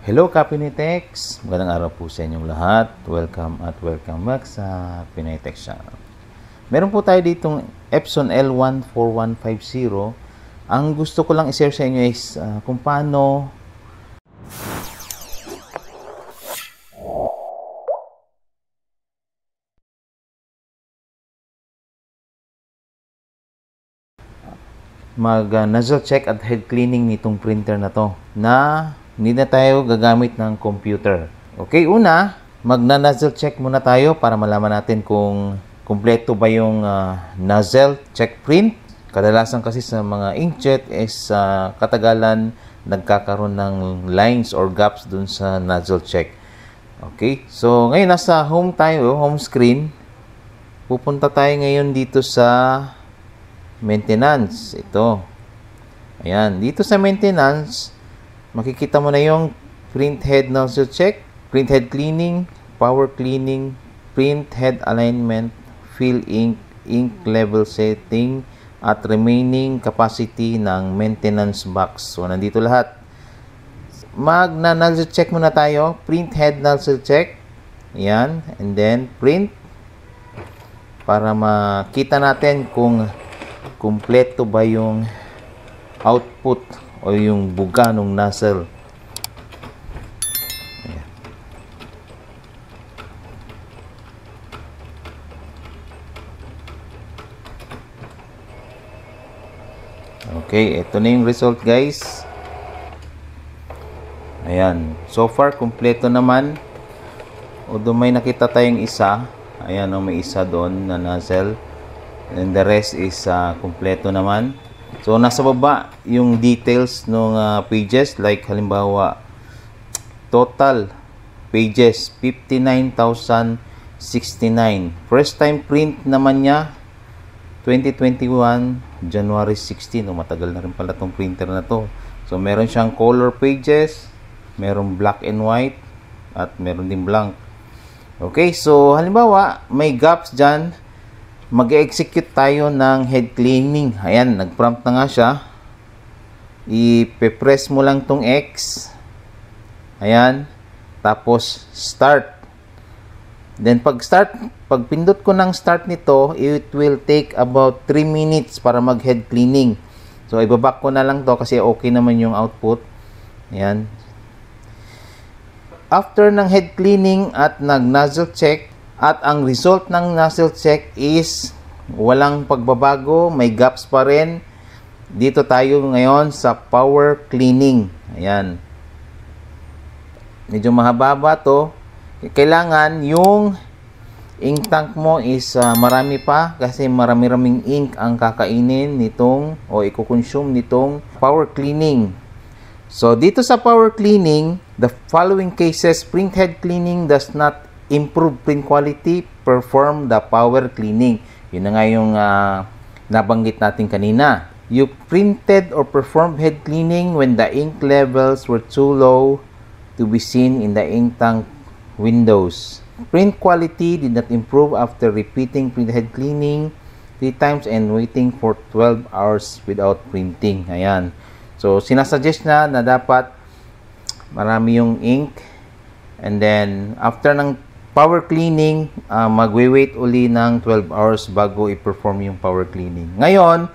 Hello Kapinitex! Magandang araw po sa inyong lahat. Welcome back sa Pinaytex channel. Meron po tayo ditong Epson L14150. Ang gusto ko lang i-share sa inyo is kung paano mag-nozzle check at head cleaning nitong printer na to na hindi na tayo gagamit ng computer. Okay, una, magna-nozzle check muna tayo para malaman natin kung kumpleto ba yung nozzle check print. Kadalasan kasi sa mga inkjet is katagalan nagkakaroon ng lines or gaps dun sa nozzle check. Okay, so ngayon nasa home tayo, home screen. Pupunta tayo ngayon dito sa maintenance. Ito. Ayan, dito sa maintenance, makikita mo na yung print head nozzle check, print head cleaning, power cleaning, print head alignment, fill ink, ink level setting, at remaining capacity ng maintenance box. So, nandito lahat. Magna-nozzle check muna tayo. Print head nozzle check. Ayan. And then, print. Para makita natin kung kumpleto ba yung output o yung buga ng nozzle. Ayan. Okay, ito na yung result, guys. Ayan, so far kumpleto naman. Although may nakita tayong isa. Ayan, may isa doon na nozzle. And the rest is kumpleto naman. So, nasa baba yung details ng pages. Like, halimbawa, total pages, 59,069. First time print naman niya, 2021, January 16. Matagal na rin pala tong printer na to. So, meron siyang color pages, meron black and white, at meron din blank. Okay, so, halimbawa, may gaps dyan. Mag-execute tayo ng head cleaning. Ayan, nag-prompt na nga siya. I-press mo lang tong X. Ayan. Tapos, start. Then, pag pindot ko ng start nito, it will take about 3 minutes para mag-head cleaning. So, ibaback ko na lang to kasi okay naman yung output. Ayan. After ng head cleaning at nag-nozzle check, at ang result ng nozzle check is walang pagbabago, may gaps pa rin. Dito tayo ngayon sa power cleaning. Ayan. Medyo mahaba to. Kailangan yung ink tank mo is marami pa kasi marami-raming ink ang kakainin nitong o i-consume nitong power cleaning. So dito sa power cleaning, the following cases: print head cleaning does not improve print quality, perform the power cleaning. Yun na nga yung nabanggit natin kanina. You printed or performed head cleaning when the ink levels were too low to be seen in the ink tank windows. Print quality did not improve after repeating print head cleaning 3 times and waiting for 12 hours without printing. Ayan. So, sinasuggest na dapat marami yung ink. And then, after ng power cleaning, magwe-wait uli ng 12 hours bago i-perform yung power cleaning. Ngayon,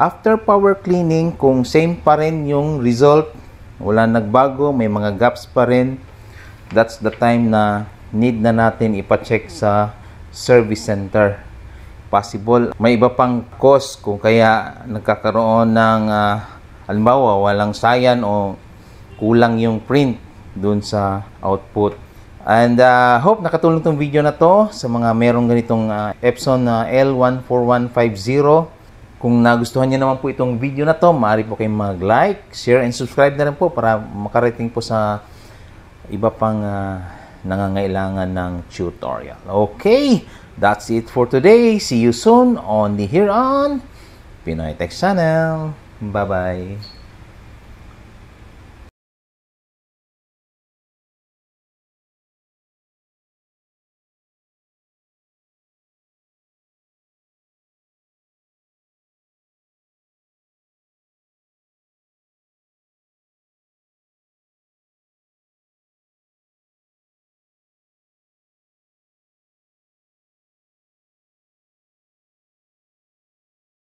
after power cleaning, kung same pa rin yung result, wala nagbago, may mga gaps pa rin, that's the time na need na natin ipa-check sa service center. Possible, may iba pang cause kung kaya nagkakaroon ng, halimbawa, walang sayan o kulang yung print dun sa output. And hope nakatulong tong video na to sa mga merong ganitong Epson L14150. Kung nagustuhan niyo naman po itong video na to, maaari po kayong mag-like, share, and subscribe na rin po para makarating po sa iba pang nangangailangan ng tutorial. Okay, that's it for today. See you soon on the Here on Pinaytex channel. Bye-bye.